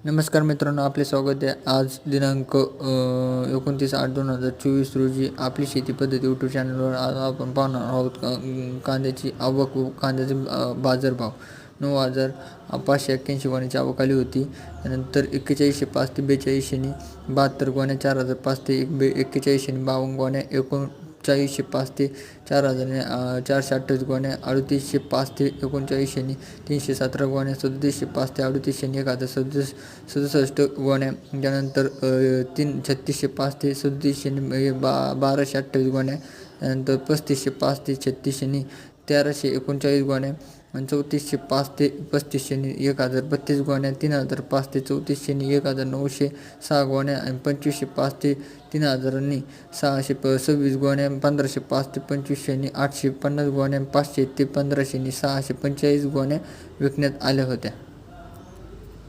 नमस्कार मित्रांनो, आपले स्वागत आहे. आज दिनांक 29/8/2024 रोजी आपली शेती पद्धती यूट्यूब चॅनलवर आज आपण पाहणार आहोत कांद्याची आवक व कांद्याचे बाजारभाव. 9,581 गोण्याची आवक आली होती. त्यानंतर 4105 ते 4200 72 गोण्या, 4,005 ते 4100 52 गोण्या, 3905 ते 4,428 गोण्या, 3805 ते 3900 317 गोण्या, 3705 ते 3800 1,067 गोण्या. त्यानंतर 3605 ते 3700 1228 गोण्या. त्यानंतर 3505 ते 3600 1339 गोण्या, आणि 3405 ते 3500 1,032 गोण्या, 3005 ते 3400 1,906 गोण्या, आणि 2505 ते 3,000 626 गोण्या, 1505 ते 2500 850 गोण्या, 500 ते 1500 645 गोण्या विकण्यात आल्या होत्या.